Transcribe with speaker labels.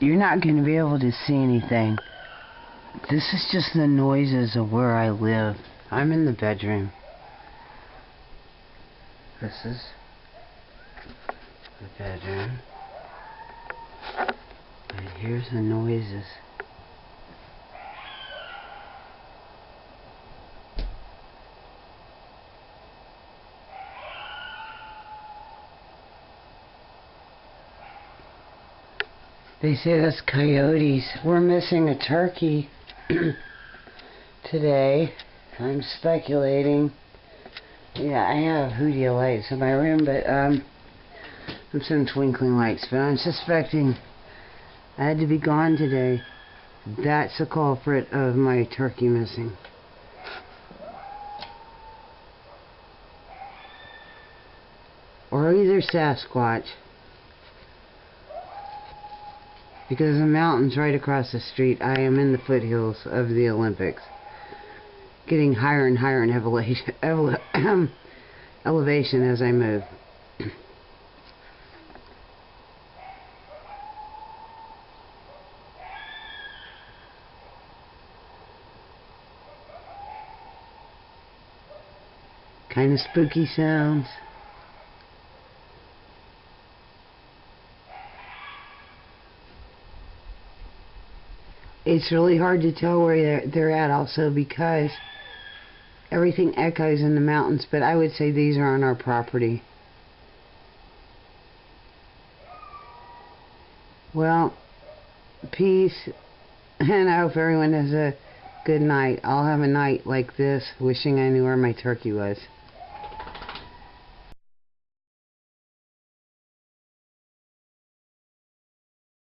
Speaker 1: you're not going to be able to see anything. This is just the noises of where I live. I'm in the bedroom. This is the bedroom. And here's the noises. They say that's coyotes. We're missing a turkey today. I'm speculating. Yeah, I have hootie lights in my room, but some twinkling lights. But I'm suspecting I had to be gone today. That's the culprit of my turkey missing. Or either Sasquatch. Because the mountain's right across the street. I am in the foothills of the Olympics. Getting higher and higher in elevation as I move. Kind of spooky sounds. It's really hard to tell where they're at also because everything echoes in the mountains, but I would say these are on our property. Well, peace, and I hope everyone has a good night. I'll have a night like this wishing I knew where my turkey was.